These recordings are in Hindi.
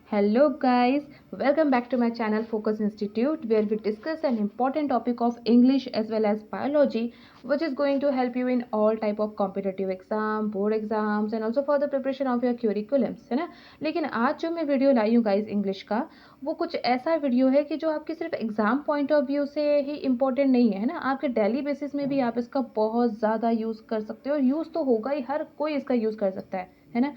Hello guys, welcome back to my channel Focus Institute where we discuss an important topic of English as well as biology which is going to help you in all type of competitive exam, board exams and also for the preparation of your curriculums है ना। लेकिन आज जो मैं वीडियो लाई हूँ गाइज इंग्लिश का वो कुछ ऐसा वीडियो है कि जो आपके सिर्फ एग्जाम पॉइंट ऑफ व्यू से ही इम्पोर्टेंट नहीं है ना, आपके डेली बेसिस में भी आप इसका बहुत ज़्यादा यूज़ कर सकते हो। यूज़ तो होगा ही, हर कोई इसका यूज़ कर सकता है ना।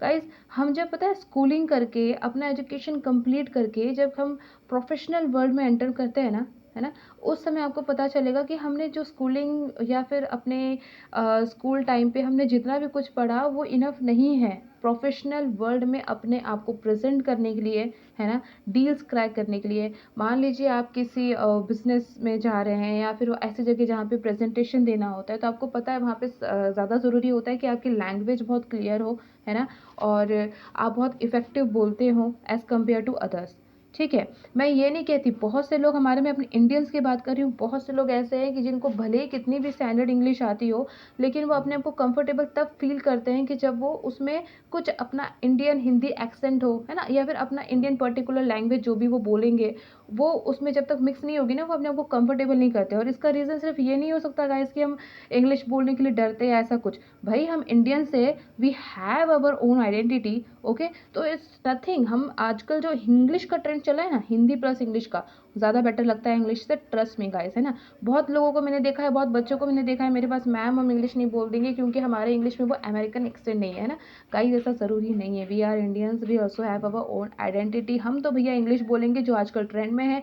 गाइज हम जब पता है स्कूलिंग करके अपना एजुकेशन कंप्लीट करके जब हम प्रोफेशनल वर्ल्ड में एंटर करते हैं ना, है ना, उस समय आपको पता चलेगा कि हमने जो स्कूलिंग या फिर अपने स्कूल टाइम पे हमने जितना भी कुछ पढ़ा वो इनफ नहीं है प्रोफेशनल वर्ल्ड में अपने आप को प्रेजेंट करने के लिए, है ना, डील्स क्रैक करने के लिए। मान लीजिए आप किसी बिजनेस में जा रहे हैं या फिर ऐसी जगह जहाँ पे प्रेजेंटेशन देना होता है तो आपको पता है वहाँ पे ज़्यादा ज़रूरी होता है कि आपकी लैंग्वेज बहुत क्लियर हो, है ना, और आप बहुत इफ़ेक्टिव बोलते हो एज़ कम्पेयर टू अदर्स। ठीक है, मैं ये नहीं कहती, बहुत से लोग हमारे में अपने इंडियंस की बात कर रही हूँ, बहुत से लोग ऐसे हैं कि जिनको भले ही कितनी भी स्टैंडर्ड इंग्लिश आती हो लेकिन वो अपने आप को कंफर्टेबल तब फील करते हैं कि जब वो उसमें कुछ अपना इंडियन हिंदी एक्सेंट हो, है ना, या फिर अपना इंडियन पर्टिकुलर लैंग्वेज जो भी वो बोलेंगे वो उसमें जब तक मिक्स नहीं होगी ना वो अपने आप को कंफर्टेबल नहीं करते। और इसका रीज़न सिर्फ ये नहीं हो सकता गाइस कि हम इंग्लिश बोलने के लिए डरते हैं ऐसा कुछ। भाई हम इंडियन से we have our own identity, okay. तो इट्स नथिंग, हम आजकल जो इंग्लिश का ट्रेंड चला है ना, हिंदी प्लस इंग्लिश का, ज़्यादा बेटर लगता है इंग्लिश से, ट्रस्ट में गाइस, है ना। बहुत लोगों को मैंने देखा है, बहुत बच्चों को मैंने देखा है मेरे पास, मैम हम इंग्लिश नहीं बोल देंगे क्योंकि हमारे इंग्लिश में वो अमेरिकन एक्सेंट नहीं है ना। गाइस ऐसा ज़रूरी नहीं है, we are Indians, we also have our own identity. हम तो भैया इंग्लिश बोलेंगे जो आजकल ट्रेंड में है।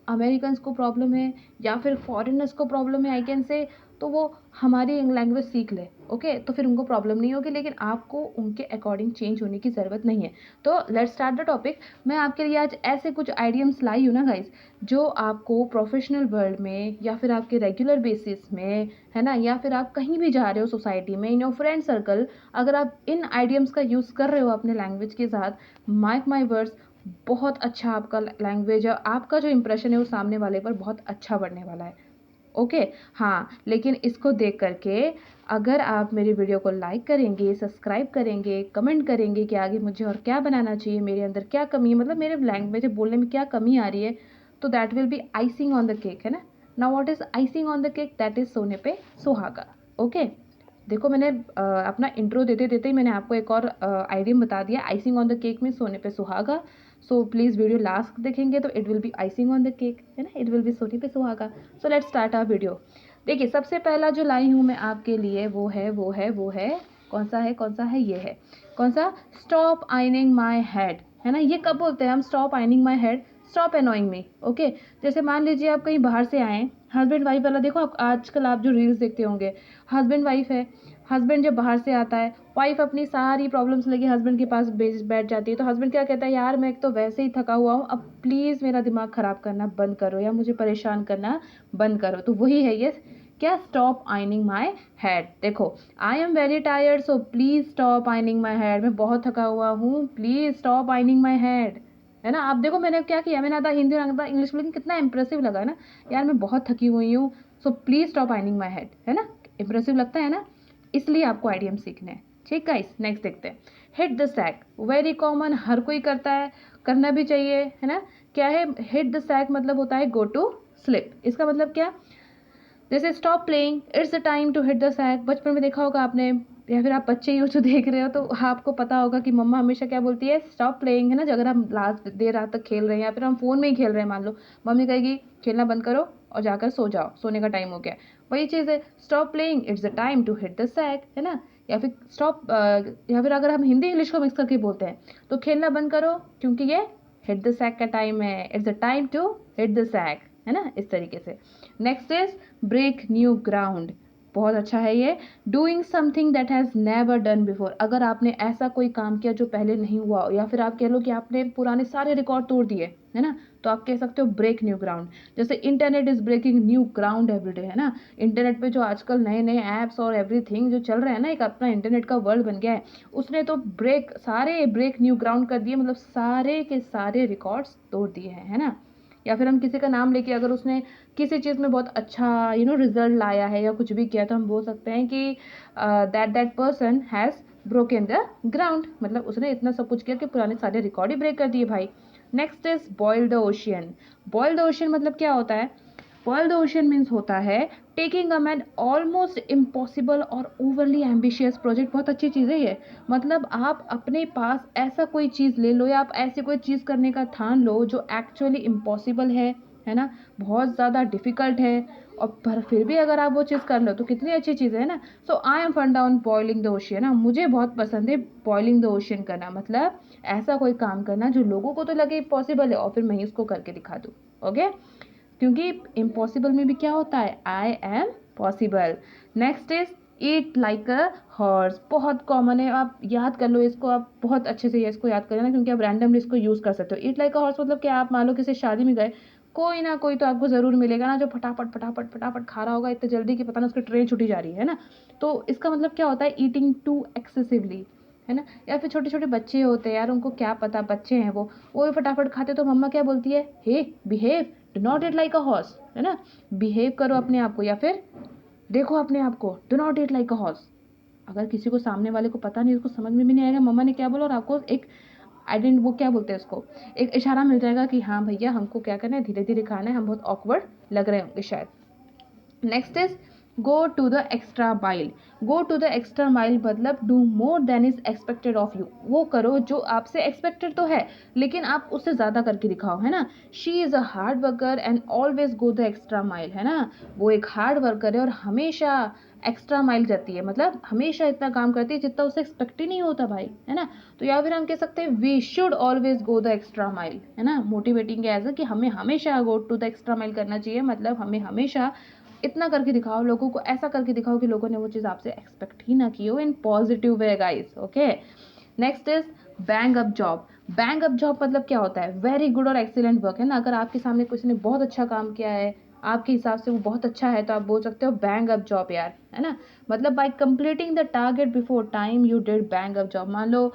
अमेरिकन्स को प्रॉब्लम है या फिर फॉरेनर्स को प्रॉब्लम है आई कैन से, तो वो हमारी लैंग्वेज सीख ले, ओके, तो फिर उनको प्रॉब्लम नहीं होगी, लेकिन आपको उनके अकॉर्डिंग चेंज होने की ज़रूरत नहीं है। तो लेट्स स्टार्ट द टॉपिक। मैं आपके लिए आज ऐसे कुछ आइडियम्स लाई हूँ ना गाइस, जो आपको प्रोफेशनल वर्ल्ड में या फिर आपके रेगुलर बेसिस में, है ना, या फिर आप कहीं भी जा रहे हो सोसाइटी में इन योर फ्रेंड सर्कल, अगर आप इन आइडियम्स का यूज़ कर रहे हो अपने लैंग्वेज के साथ, मार्क माई वर्ड्स, बहुत अच्छा आपका लैंग्वेज है, आपका जो इंप्रेशन है वो सामने वाले पर बहुत अच्छा बढ़ने वाला है, ओके। हाँ, लेकिन इसको देख करके अगर आप मेरी वीडियो को लाइक करेंगे, सब्सक्राइब करेंगे, कमेंट करेंगे कि आगे मुझे और क्या बनाना चाहिए, मेरे अंदर क्या कमी है, मतलब मेरे लैंग्वेज बोलने में क्या कमी आ रही है, तो that will be icing on the cake, है ना। Now what is icing on the cake? That is सोने पे सुहागा, ओके। देखो मैंने अपना इंट्रो देते देते ही मैंने आपको एक और आइडियम बता दिया, आइसिंग ऑन द केक में सोने पे सुहागा। सो प्लीज़ वीडियो लास्ट देखेंगे तो it will be icing on the cake, है ना, इट विल बी सोने पे सुहागा। So let's start our video. देखिए सबसे पहला जो लाई हूँ मैं आपके लिए वो है कौन सा है ये है, कौन सा? स्टॉप आइनिंग माई हेड, है ना। ये कब बोलते हैं हम stop eating my head? Stop annoying me, okay. जैसे मान लीजिए आप कहीं बाहर से आए, हस्बैंड वाइफ वाला, देखो आप आजकल आप जो रील्स देखते होंगे, हस्बैंड वाइफ है, हस्बैंड जब बाहर से आता है, वाइफ अपनी सारी प्रॉब्लम्स लेके हस्बैंड के पास बैठ जाती है, तो हस्बैंड क्या कहता है, यार मैं एक तो वैसे ही थका हुआ हूँ, अब प्लीज़ मेरा दिमाग ख़राब करना बंद करो या मुझे परेशान करना बंद करो। तो वही है ये, क्या? Stop eating my head. देखो, I am very tired so please stop eating my head, मैं बहुत थका हुआ हूँ, please stop eating my head, है ना। आप देखो मैंने क्या किया, मैंने आधा हिंदी और आधा इंग्लिश में, लेकिन कितना इंप्रेसिव लगा है ना। यार मैं बहुत थकी हुई हूँ सो please stop eating my head, है ना, इंप्रेसिव लगता है ना। इसलिए आपको आइडियम सीखने हैं, ठीक गाइस। नेक्स्ट देखते हैं, hit the sack. Very common, हर कोई करता है, करना भी चाहिए, है ना। क्या है हिट द सैक? मतलब होता है गो टू स्लिप। इसका मतलब क्या? जैसे stop playing, it's the time to hit the sack. बचपन में देखा होगा आपने, या फिर आप बच्चे ही हो जो देख रहे हो तो आपको पता होगा कि मम्मा हमेशा क्या बोलती है, स्टॉप प्लेइंग, है ना। अगर हम लास्ट देर रात तक खेल रहे हैं या फिर हम फ़ोन में ही खेल रहे हैं मान लो, मम्मी कहेगी खेलना बंद करो और जाकर सो जाओ, सोने का टाइम हो गया। वही चीज़ है, stop playing, it's the time to hit the sack, है ना। या फिर स्टॉप, या फिर अगर हम हिंदी इंग्लिश को मिक्स करके बोलते हैं तो खेलना बंद करो क्योंकि ये हिट द सैक का टाइम है, it's the time to hit the sack, है ना, इस तरीके से। Next is break new ground. बहुत अच्छा है ये, doing something that has never done before. अगर आपने ऐसा कोई काम किया जो पहले नहीं हुआ हो, या फिर आप कह लो कि आपने पुराने सारे रिकॉर्ड तोड़ दिए, है ना, तो आप कह सकते हो ब्रेक न्यू ग्राउंड। जैसे internet is breaking new ground everyday, है ना। इंटरनेट पे जो आजकल नए नए ऐप्स और एवरीथिंग जो चल रहे हैं ना, एक अपना इंटरनेट का वर्ल्ड बन गया है, उसने तो सारे ब्रेक न्यू ग्राउंड कर दिए, मतलब सारे के सारे रिकॉर्ड्स तोड़ दिए हैं, है ना। या फिर हम किसी का नाम लेके अगर उसने किसी चीज़ में बहुत अच्छा रिजल्ट लाया है या कुछ भी किया, तो हम बोल सकते हैं कि that that person has broken the ground, मतलब उसने इतना सब कुछ किया कि पुराने सारे रिकॉर्ड ही ब्रेक कर दिए भाई। Next is boil the ocean. Boil the ocean मतलब क्या होता है? बॉयल द ओशियन मीन्स होता है taking a man almost impossible और ओवरली एम्बिशियस प्रोजेक्ट। बहुत अच्छी चीज़ है ये। मतलब आप अपने पास ऐसा कोई चीज़ ले लो या आप ऐसी कोई चीज़ करने का ठान लो जो एक्चुअली इम्पॉसिबल है ना, बहुत ज़्यादा डिफ़िकल्ट है, और पर फिर भी अगर आप वो चीज़ कर लो तो कितनी अच्छी चीज़ है ना। So I am fun down boiling the ocean ना, मुझे बहुत पसंद है बॉइलिंग द ओशियन करना, मतलब ऐसा कोई काम करना जो लोगों को तो लगे पॉसिबल है और फिर मैं इसको करके दिखा दूँ। ओके, क्योंकि इम्पॉसिबल में भी क्या होता है? I am possible. Next is eat like a horse. बहुत कॉमन है, आप याद कर लो इसको, आप बहुत अच्छे से इसको याद कर लेना, क्योंकि आप रैंडमली इसको यूज़ कर सकते हो। ईट लाइक अ हॉर्स मतलब कि आप मान लो किसी शादी में गए, कोई ना कोई तो आपको ज़रूर मिलेगा ना जो फटाफट फटाफट फटाफट खा रहा होगा इतनी जल्दी कि पता ना उसकी ट्रेन छुटी जा रही है ना। तो इसका मतलब क्या होता है? ईटिंग टू एक्सेसिवली, है ना। या फिर छोटे छोटे बच्चे होते हैं यार, उनको क्या पता, बच्चे हैं वो भी फटाफट खाते, तो मम्मा क्या बोलती है? Hey behave, do not eat like a horse, है ना। बिहेव करो अपने आप को, या फिर देखो अपने आप को, do not eat like a horse. अगर किसी को, सामने वाले को पता नहीं, उसको समझ में भी नहीं आएगा मम्मा ने क्या बोला, और आपको एक आइडेंट वो क्या बोलते हैं उसको, एक इशारा मिल जाएगा कि हाँ भैया हमको क्या करना है, धीरे धीरे खाना है, हम बहुत ऑकवर्ड लग रहे होंगे शायद। Next is go to the extra mile. Go to the extra mile मतलब do more than is expected of you. वो करो जो आपसे एक्सपेक्टेड तो है, लेकिन आप उससे ज़्यादा करके दिखाओ, है ना। She is a hard worker and always go the extra mile, है ना। वो एक हार्ड वर्कर है और हमेशा एक्स्ट्रा माइल जाती है, मतलब हमेशा इतना काम करती है जितना उसे एक्सपेक्ट ही नहीं होता भाई, है ना। तो या फिर हम कह सकते हैं we should always go the extra mile, है ना। मोटिवेटिंग एज कि हमें हमेशा go to the extra mile करना चाहिए, मतलब हमें हमेशा इतना करके दिखाओ, लोगों को ऐसा करके दिखाओ कि लोगों ने वो चीज़ आपसे एक्सपेक्ट ही ना की हो, in positive way guys. Okay, next is bang up job. Bang up job मतलब क्या होता है? वेरी गुड और एक्सीलेंट वर्क, है ना। अगर आपके सामने किसी ने बहुत अच्छा काम किया है, आपके हिसाब से वो बहुत अच्छा है, तो आप बोल सकते हो बैंग अप जॉब यार, है ना। मतलब bye completing the target before time you did bang up job. मान लो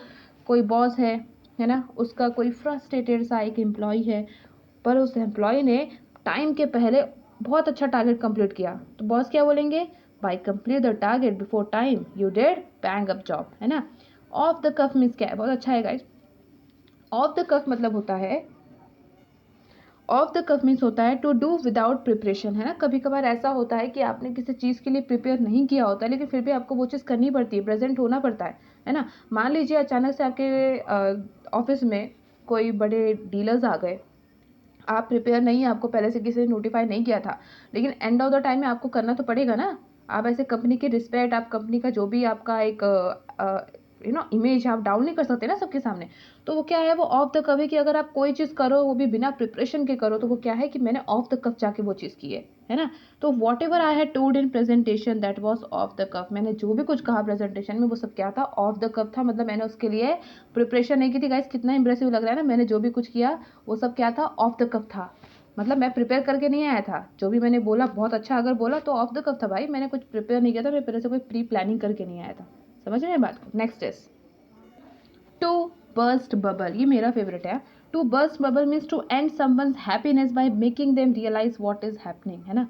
कोई बॉस है ना, उसका कोई फ्रस्ट्रेटेड सा एक एम्प्लॉय है, पर उस एम्प्लॉय ने टाइम के पहले बहुत अच्छा टारगेट कंप्लीट किया, तो बॉस क्या बोलेंगे? By complete the target before time you did bang up job, है ना। ऑफ द कफ मीन्स क्या है? बहुत अच्छा है गाइस। ऑफ द कफ मतलब होता है, ऑफ द कफ मीन्स होता है टू डू विदाउट प्रिपरेशन, है ना। कभी कभार ऐसा होता है कि आपने किसी चीज़ के लिए प्रिपेयर नहीं किया होता है, लेकिन फिर भी आपको वो चीज़ करनी पड़ती है, प्रेजेंट होना पड़ता है ना। मान लीजिए अचानक से आपके ऑफिस में कोई बड़े डीलर्स आ गए, आप प्रिपेयर नहीं है, आपको पहले से किसी ने नोटिफाई नहीं किया था, लेकिन एंड ऑफ द टाइम में आपको करना तो पड़ेगा ना। आप ऐसे कंपनी की रिस्पेक्ट, आप कंपनी का जो भी आपका एक इमेज आप डाउन नहीं कर सकते ना सबके सामने। तो वो क्या है, वो ऑफ द कफ है कि अगर आप कोई चीज़ करो वो भी बिना प्रिपरेशन के करो, तो वो क्या है कि मैंने ऑफ द कफ जाके वो चीज़ की है ना। तो whatever I had told in presentation that was off the cuff. मैंने जो भी कुछ कहा प्रेजेंटेशन में वो सब क्या था? ऑफ द कफ था, मतलब मैंने उसके लिए प्रिपरेशन नहीं की थी। गाइस कितना इंप्रेसिव लग रहा है ना, मैंने जो भी कुछ किया वो सब क्या था? ऑफ द कफ था। मतलब मैं प्रिपेयर करके नहीं आया था, जो भी मैंने बोला बहुत अच्छा अगर बोला तो ऑफ द कफ था भाई, मैंने कुछ प्रिपेयर नहीं किया था, मैं पहले से कोई प्री प्लानिंग करके नहीं आया था। समझ रहे हैं बात को? Next is to burst bubble. ये मेरा फेवरेट है। To burst bubble means to end someone's happiness by making them realise what is happening, है ना।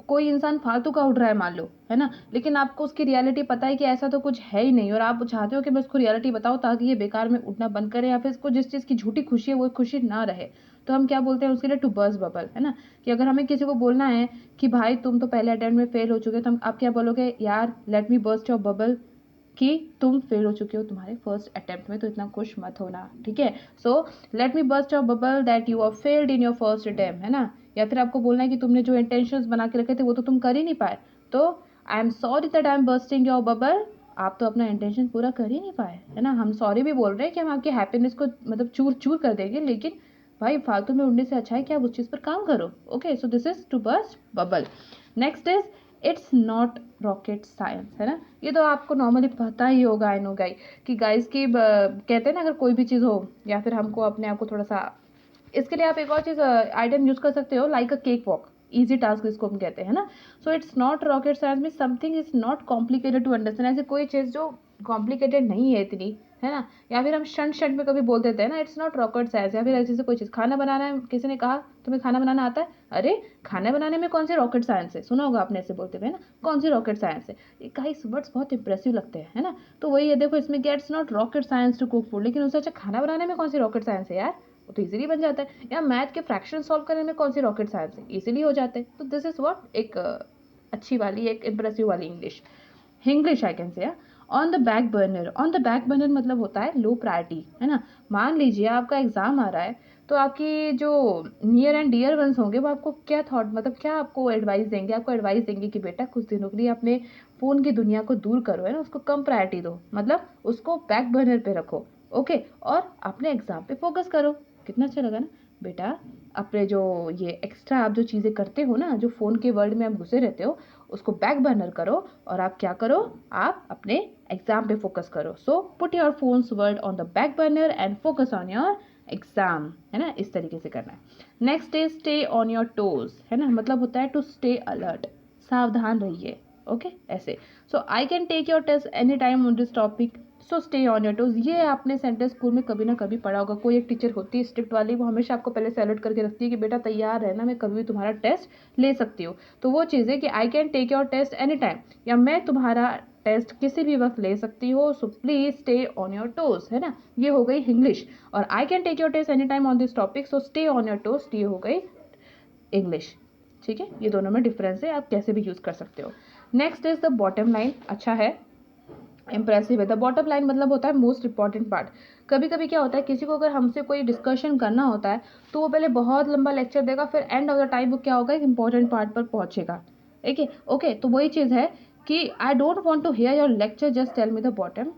कोई इंसान फालतू का उड़ रहा है मान लो, है ना, लेकिन आपको उसकी रियलिटी पता है कि ऐसा तो कुछ है ही नहीं, और आप चाहते हो कि मैं उसको रियलिटी बताऊं ताकि ये बेकार में उड़ना बंद करे, या फिर इसको जिस चीज़ की झूठी खुशी है वो खुशी ना रहे, तो हम क्या बोलते हैं उसके लिए? टू बर्स्ट बबल, है ना। कि अगर हमें किसी को बोलना है कि भाई तुम तो पहले अटेम्प्ट में फेल हो चुके, तो हम आप क्या बोलोगे? यार late me burst your bubble, कि तुम फेल हो चुके हो तुम्हारे फर्स्ट अटेम्प्ट में, तो इतना खुश मत होना, ठीक है। So let me burst your bubble that you are failed in your first attempt, है ना। या फिर आपको बोलना है कि तुमने जो इंटेंशंस बना के रखे थे वो तो तुम कर ही नहीं पाए, तो I am sorry that I am bursting your bubble. आप तो अपना इंटेंशन पूरा कर ही नहीं पाए, है ना। हम सॉरी भी बोल रहे हैं कि हम आपकी हैप्पीनेस को मतलब चूर चूर कर देंगे, लेकिन भाई फालतू में उड़ने से अच्छा है कि आप उस चीज़ पर काम करो। Okay, so this is to burst bubble. Next is it's not rocket science, है ना। ये तो आपको नॉर्मली पता ही होगा, आई नो गाई, कि गाइस की कहते हैं ना, अगर कोई भी चीज़ हो या फिर हमको अपने आप को थोड़ा सा, इसके लिए आप एक और चीज़ आइटम यूज़ कर सकते हो, like a cake walk. Easy task जिसको हम कहते हैं ना। So it's not rocket science में something is not complicated to understand, ऐसे कोई चीज़ जो कॉम्प्लिकेटेड नहीं है इतनी, है ना। या फिर हम शंट शंट में कभी बोल देते हैं ना, इट्स नॉट रॉकेट साइंस। या फिर ऐसे से कोई चीज़, खाना बनाना है, किसी ने कहा तुम्हें खाना बनाना आता है, अरे खाना बनाने में कौन सी रॉकेट साइंस है, सुना होगा आपने ऐसे बोलते हुए ना, कौन सी रॉकेट साइंस है। ये गाइस वर्ड्स बहुत इंप्रेसिव लगते हैं, है ना। तो वही है, देखो इसमें क्या, it's not rocket science to cook food, लेकिन उससे अच्छा खाना बनाने में कौन सी रॉकेट साइंस है यार, वो तो इजीली बन जाता है। या मैथ के फ्रैक्शन सॉल्व करने में कौन सी रॉकेट साइंस है, इजीली हो जाते हैं। तो दिस इज व्हाट एक अच्छी वाली, एक इंप्रेसिव वाली English, English I can say. On the back burner, on the back burner मतलब होता है लो प्रायोरिटी, है ना। मान लीजिए आपका एग्जाम आ रहा है, तो आपकी जो नियर एंड डियर वंस होंगे वो आपको क्या थॉट, मतलब क्या आपको एडवाइस देंगे, आपको एडवाइस देंगे कि बेटा कुछ दिनों के लिए अपने फ़ोन की दुनिया को दूर करो, है ना, उसको कम प्रायोरिटी दो, मतलब उसको बैक बर्नर पे रखो, ओके, और अपने एग्जाम पे फोकस करो। कितना अच्छा लगा ना बेटा। अपने जो ये एक्स्ट्रा आप जो चीज़ें करते हो ना, जो फ़ोन के वर्ल्ड में आप घुसे रहते हो, उसको बैक बर्नर करो और आप क्या करो, आप अपने एग्जाम पे फोकस करो। So put your phones word on the back burner and focus on your exam, है ना, इस तरीके से करना है। Next is stay on your toes, है ना, मतलब होता है टू स्टे अलर्ट, सावधान रहिए, ओके ऐसे। So I can take your test any time on this topic, so stay on your toes. ये आपने सेंटेंस स्कूल में कभी ना कभी पढ़ा होगा। कोई एक टीचर होती है स्ट्रिक्ट वाली, वो हमेशा आपको पहले से अलर्ट करके रखती है कि बेटा तैयार रहना, मैं कभी भी तुम्हारा टेस्ट ले सकती हूँ। तो वो चीज़ है कि I can take your test any time, या मैं तुम्हारा टेस्ट किसी भी वक्त ले सकती हो, so please stay on your toes, है ना, ये हो गई इंग्लिश। और I can take your test any time on this topic, so stay on your toes, ये हो गई इंग्लिश। ठीक है, ये दोनों में डिफरेंस है, आप कैसे भी यूज कर सकते हो। Next is the bottom line, अच्छा है, इंप्रेसिव है। द बॉटम लाइन मतलब होता है मोस्ट इंपॉर्टेंट पार्ट। कभी कभी क्या होता है, किसी को अगर हमसे कोई डिस्कशन करना होता है तो वो पहले बहुत लंबा लेक्चर देगा, फिर एंड ऑफ द टाइम वो क्या होगा, एक इंपॉर्टेंट पार्ट पर पहुंचेगा, ठीक है, ओके। तो वही चीज़ है कि I don't want to hear your lecture, just tell me the bottom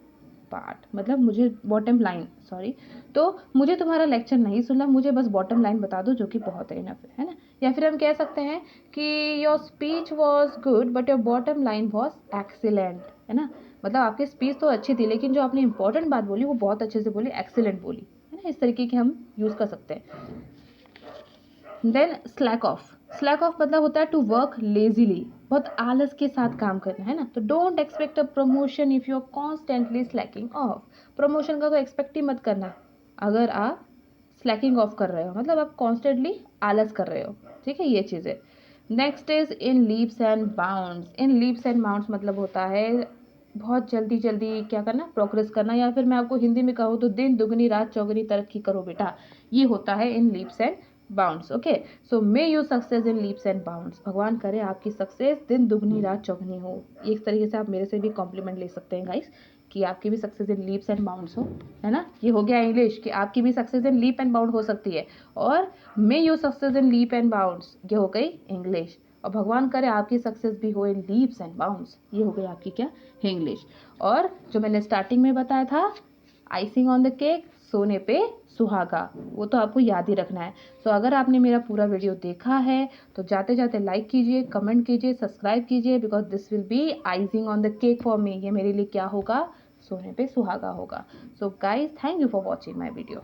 part, मतलब मुझे बॉटम लाइन, सॉरी, तो मुझे तुम्हारा लेक्चर नहीं सुनना, मुझे बस बॉटम लाइन बता दो, जो कि बहुत है इनफ है ना। या फिर हम कह सकते हैं कि your speech was good but your bottom line was excellent, है ना, मतलब आपकी स्पीच तो अच्छी थी लेकिन जो आपने इंपॉर्टेंट बात बोली वो बहुत अच्छे से बोली, एक्सीलेंट बोली, है ना, इस तरीके के हम यूज़ कर सकते हैं। Then slack off, slack off मतलब होता है टू वर्क लेजीली, बहुत आलस के साथ काम करना, है ना। तो don't expect a promotion if you are constantly slacking off, promotion का तो एक्सपेक्ट ही मत करना अगर आप स्लैकिंग ऑफ कर रहे हो, मतलब आप कॉन्स्टेंटली आलस कर रहे हो, ठीक है, ये चीज़ है। Next is in leaps and bounds, in leaps and bounds मतलब होता है बहुत जल्दी जल्दी क्या करना, प्रोग्रेस करना, या फिर मैं आपको हिंदी में कहूँ तो दिन दुगनी रात चौगनी तरक्की करो बेटा, ये होता है in leaps and bounds, okay. So may you success in leaps and bounds, भगवान करे आपकी सक्सेस दिन दुगनी रात चौगनी हो। एक तरीके से आप मेरे से भी कॉम्प्लीमेंट ले सकते हैं गाइस, कि आपकी भी success in leaps and bounds हो, है ना। ये हो गया इंग्लिश कि आपकी भी success in leap and bound हो सकती है, और may you success in leap and bounds, ये हो गई इंग्लिश। और भगवान करे आपकी सक्सेस भी हो इन लीप्स एंड बाउंड्स, ये हो गई आपकी क्या, इंग्लिश। और जो मैंने स्टार्टिंग में बताया था, आइसिंग ऑन द केक, सोने पे सुहागा, वो तो आपको याद ही रखना है। सो अगर आपने मेरा पूरा वीडियो देखा है तो जाते जाते लाइक कीजिए, कमेंट कीजिए, सब्सक्राइब कीजिए, because this will be icing on the cake for me, ये मेरे लिए क्या होगा, सोने पे सुहागा होगा। So guys thank you for watching my video.